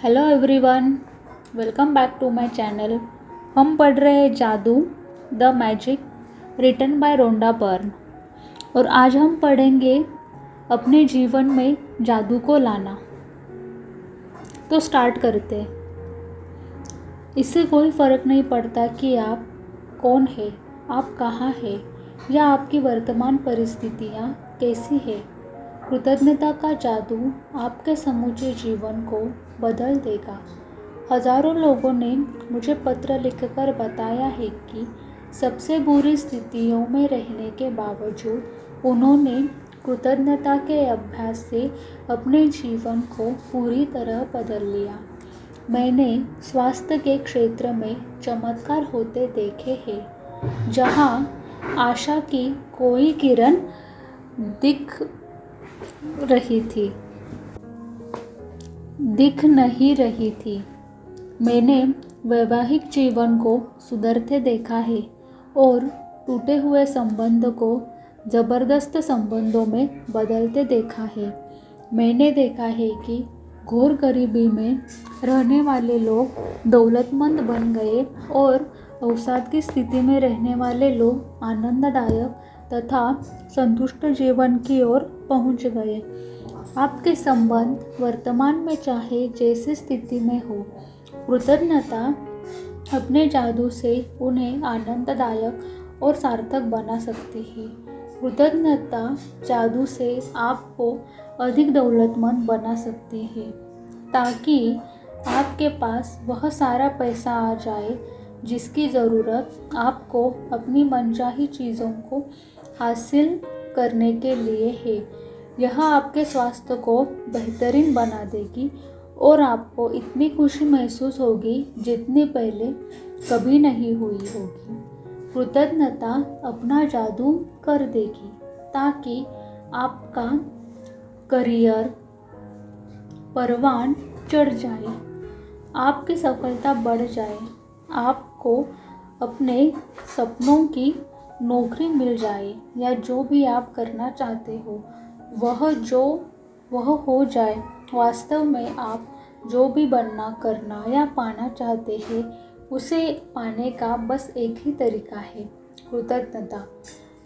Hello everyone, welcome back to my channel. हम पढ़ रहे हैं जादू the magic written by Rhonda Byrne. और आज हम पढ़ेंगे अपने जीवन में जादू को लाना। तो स्टार्ट करते हैं। इससे कोई फ़र्क नहीं पड़ता कि आप कौन है, आप कहाँ हैं या आपकी वर्तमान परिस्थितियाँ कैसी है। कृतज्ञता का जादू आपके समूचे जीवन को बदल देगा। हजारों लोगों ने मुझे पत्र लिखकर बताया है कि सबसे बुरी स्थितियों में रहने के बावजूद उन्होंने कृतज्ञता के अभ्यास से अपने जीवन को पूरी तरह बदल लिया। मैंने स्वास्थ्य के क्षेत्र में चमत्कार होते देखे हैं, जहां आशा की कोई किरण दिख नहीं रही थी। मैंने वैवाहिक जीवन को सुधरते देखा है और टूटे हुए संबंध को जबरदस्त संबंधों में बदलते देखा है। मैंने देखा है कि घोर गरीबी में रहने वाले लोग दौलतमंद बन गए और अवसाद की स्थिति में रहने वाले लोग आनंददायक तथा संतुष्ट जीवन की ओर पहुंच गए। आपके संबंध वर्तमान में चाहे जैसी स्थिति में हो, कृतज्ञता अपने जादू से उन्हें आनंददायक और सार्थक बना सकती है। कृतज्ञता जादू से आपको अधिक दौलतमंद बना सकती है, ताकि आपके पास वह सारा पैसा आ जाए जिसकी ज़रूरत आपको अपनी मनचाही चीज़ों को हासिल करने के लिए है। यह आपके स्वास्थ्य को बेहतरीन बना देगी और आपको इतनी खुशी महसूस होगी जितनी पहले कभी नहीं हुई होगी। कृतज्ञता अपना जादू कर देगी ताकि आपका करियर परवान चढ़ जाए, आपकी सफलता बढ़ जाए, आपको अपने सपनों की नौकरी मिल जाए या जो भी आप करना चाहते हो वह हो जाए। वास्तव में आप जो भी बनना, करना या पाना चाहते हैं उसे पाने का बस एक ही तरीका है, कृतज्ञता।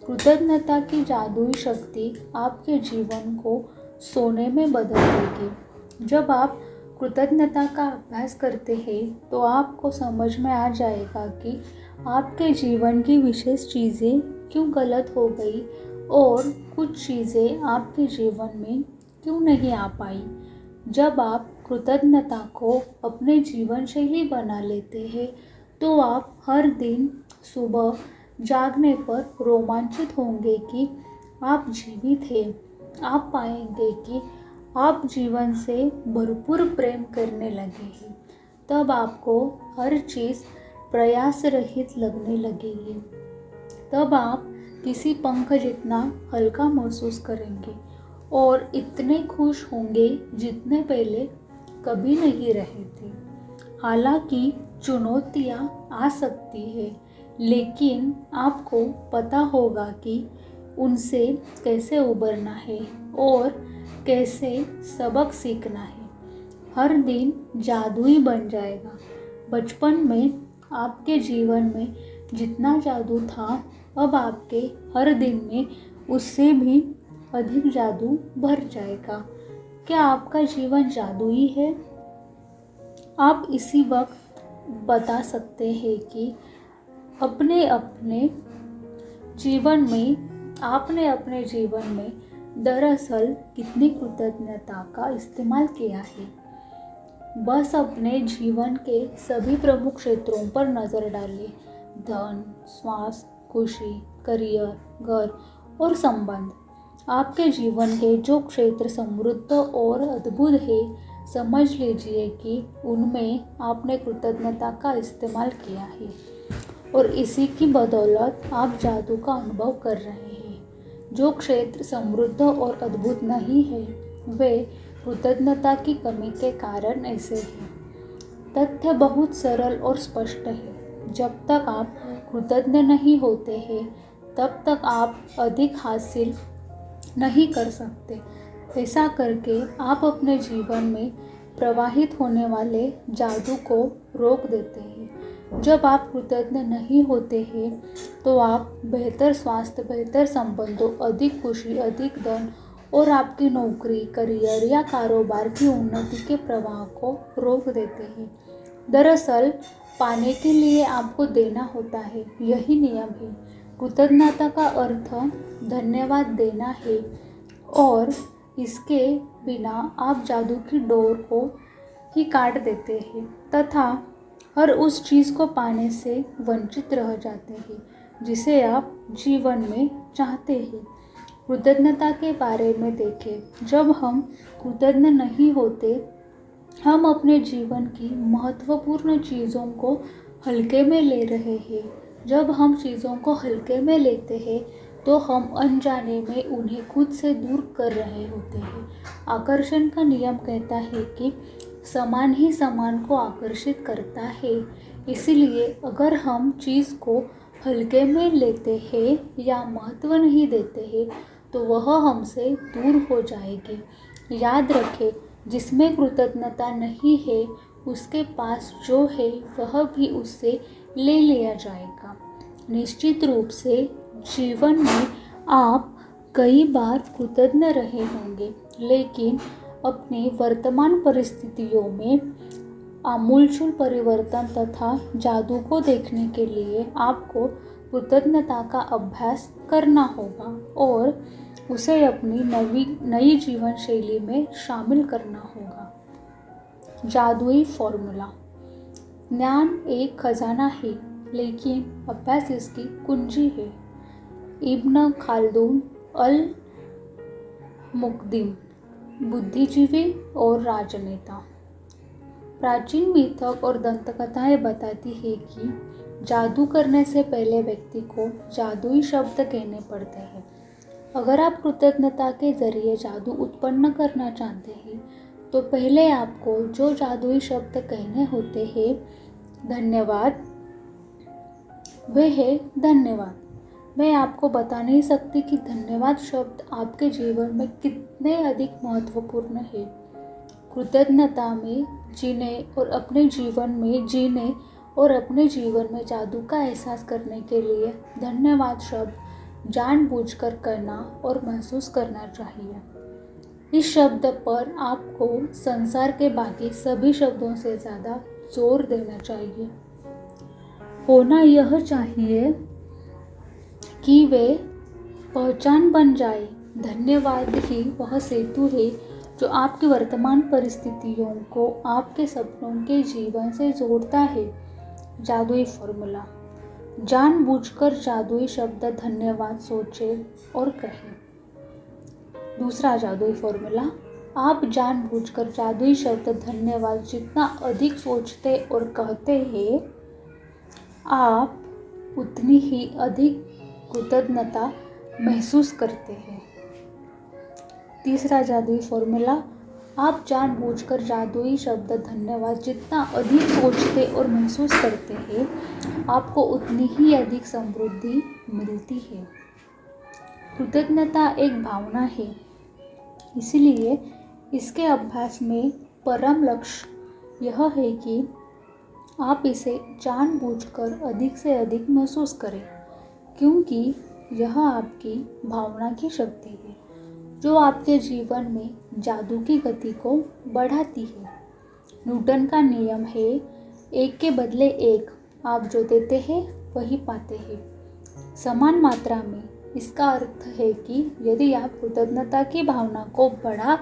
कृतज्ञता की जादुई शक्ति आपके जीवन को सोने में बदल देगी। जब आप कृतज्ञता का अभ्यास करते हैं तो आपको समझ में आ जाएगा कि आपके जीवन की विशेष चीज़ें क्यों गलत हो गई और कुछ चीज़ें आपके जीवन में क्यों नहीं आ पाई। जब आप कृतज्ञता को अपने जीवन शैली बना लेते हैं तो आप हर दिन सुबह जागने पर रोमांचित होंगे कि आप जीवित हैं। आप पाएंगे कि आप जीवन से भरपूर प्रेम करने लगे हैं। तब आपको हर चीज़ प्रयास रहित लगने लगेगी। तब आप किसी पंख जितना हल्का महसूस करेंगे और इतने खुश होंगे जितने पहले कभी नहीं रहे थे। हालांकि चुनौतियां आ सकती है, लेकिन आपको पता होगा कि उनसे कैसे उबरना है और कैसे सबक सीखना है। हर दिन जादुई बन जाएगा। बचपन में आपके जीवन में जितना जादू था, अब आपके हर दिन में उससे भी अधिक जादू भर जाएगा। क्या आपका जीवन जादुई है? आप इसी वक्त बता सकते हैं कि आपने अपने जीवन में दरअसल कितनी कृतज्ञता का इस्तेमाल किया है। बस अपने जीवन के सभी प्रमुख क्षेत्रों पर नज़र डालें। धन, स्वास्थ्य, खुशी, करियर, घर और संबंध। आपके जीवन के जो क्षेत्र समृद्ध और अद्भुत है, समझ लीजिए कि उनमें आपने कृतज्ञता का इस्तेमाल किया है और इसी की बदौलत आप जादू का अनुभव कर रहे हैं। जो क्षेत्र समृद्ध और अद्भुत नहीं है वे कृतज्ञता की कमी के कारण ऐसे हैं। तथ्य बहुत सरल और स्पष्ट है। जब तक आप कृतज्ञ नहीं होते हैं तब तक आप अधिक हासिल नहीं कर सकते। ऐसा करके आप अपने जीवन में प्रवाहित होने वाले जादू को रोक देते हैं। जब आप कृतज्ञ नहीं होते हैं तो आप बेहतर स्वास्थ्य, बेहतर संबंधों, अधिक खुशी, अधिक धन और आपकी नौकरी, करियर या कारोबार की उन्नति के प्रवाह को रोक देते हैं। दरअसल पाने के लिए आपको देना होता है, यही नियम है। कृतज्ञता का अर्थ धन्यवाद देना है और इसके बिना आप जादू की डोर को ही काट देते हैं तथा हर उस चीज़ को पाने से वंचित रह जाते हैं जिसे आप जीवन में चाहते हैं। कृतज्ञता के बारे में देखें। जब हम कृतज्ञ नहीं होते, हम अपने जीवन की महत्वपूर्ण चीज़ों को हल्के में ले रहे हैं। जब हम चीज़ों को हल्के में लेते हैं तो हम अनजाने में उन्हें खुद से दूर कर रहे होते हैं। आकर्षण का नियम कहता है कि समान ही समान को आकर्षित करता है। इसलिए अगर हम चीज़ को हल्के में लेते हैं या महत्व नहीं देते हैं तो वह हमसे दूर हो जाएगी। याद रखें, जिसमें कृतज्ञता नहीं है उसके पास जो है वह भी उससे ले लिया जाएगा। निश्चित रूप से जीवन में आप कई बार कृतज्ञ रहे होंगे, लेकिन अपनी वर्तमान परिस्थितियों में आमूलचूल परिवर्तन तथा जादू को देखने के लिए आपको कृतज्ञता का अभ्यास करना होगा और उसे अपनी नई जीवन शैली में शामिल करना होगा। जादुई फॉर्मूला। ज्ञान एक खजाना है, लेकिन अभ्यास इसकी कुंजी है। इब्न खाल्दून अल मुक़द्दिम, बुद्धिजीवी और राजनेता। प्राचीन मिथक और दंतकथाएं बताती हैं कि जादू करने से पहले व्यक्ति को जादुई शब्द कहने पड़ते हैं। अगर आप कृतज्ञता के जरिए जादू उत्पन्न करना चाहते हैं तो पहले आपको जो जादुई शब्द कहने होते हैं, धन्यवाद, वे है धन्यवाद। मैं आपको बता नहीं सकती कि धन्यवाद शब्द आपके जीवन में कितने अधिक महत्वपूर्ण है। कृतज्ञता में जीने और अपने जीवन में जादू का एहसास करने के लिए धन्यवाद शब्द जानबूझकर करना और महसूस करना चाहिए। इस शब्द पर आपको संसार के बाकी सभी शब्दों से ज़्यादा जोर देना चाहिए। होना यह चाहिए कि वे पहचान बन जाए। धन्यवाद ही वह सेतु है जो आपकी वर्तमान परिस्थितियों को आपके सपनों के जीवन से जोड़ता है। जादुई फॉर्मूला। जानबूझकर जादुई शब्द धन्यवाद सोचें और कहें। दूसरा जादुई फॉर्मूला। आप जानबूझकर जादुई शब्द धन्यवाद जितना अधिक सोचते और कहते हैं, आप उतनी ही अधिक कृतज्ञता महसूस करते हैं। तीसरा जादुई फॉर्मूला। आप जानबूझकर जादुई शब्द धन्यवाद जितना अधिक सोचते और महसूस करते हैं, आपको उतनी ही अधिक समृद्धि मिलती है। कृतज्ञता एक भावना है, इसलिए इसके अभ्यास में परम लक्ष्य यह है कि आप इसे जानबूझकर अधिक से अधिक महसूस करें, क्योंकि यह आपकी भावना की शक्ति है जो आपके जीवन में जादू की गति को बढ़ाती है। न्यूटन का नियम है, एक के बदले एक। आप जो देते हैं वही पाते हैं, समान मात्रा में। इसका अर्थ है कि यदि आप कृतज्ञता की भावना को बढ़ा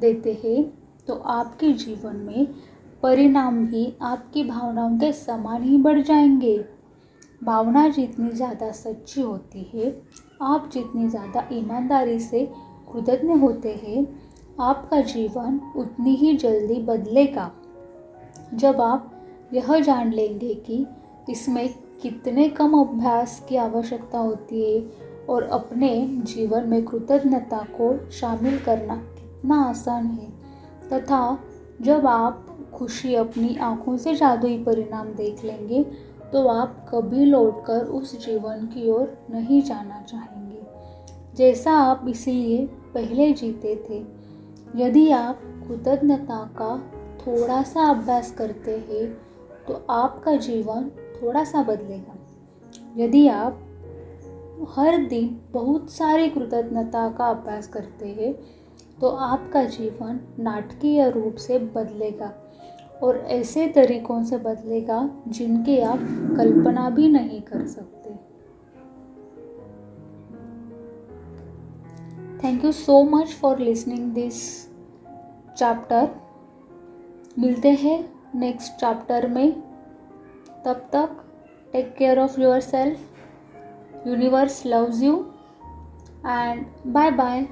देते हैं तो आपके जीवन में परिणाम भी आपकी भावनाओं के समान ही बढ़ जाएंगे। भावना जितनी ज़्यादा सच्ची होती है, आप जितनी ज़्यादा ईमानदारी से कृतज्ञ होते हैं, आपका जीवन उतनी ही जल्दी बदलेगा। जब आप यह जान लेंगे कि इसमें कितने कम अभ्यास की आवश्यकता होती है और अपने जीवन में कृतज्ञता को शामिल करना कितना आसान है, तथा जब आप खुशी अपनी आँखों से जादुई परिणाम देख लेंगे तो आप कभी लौटकर उस जीवन की ओर नहीं जाना चाहेंगे जैसा आप इसलिए पहले जीते थे। यदि आप कृतज्ञता का थोड़ा सा अभ्यास करते हैं तो आपका जीवन थोड़ा सा बदलेगा। यदि आप हर दिन बहुत सारी कृतज्ञता का अभ्यास करते हैं तो आपका जीवन नाटकीय रूप से बदलेगा और ऐसे तरीकों से बदलेगा जिनकी आप कल्पना भी नहीं कर सकते। Thank you so much for listening this chapter. मिलते हैं नेक्स्ट चैप्टर में। तब तक take care of your self. Universe loves you and bye bye.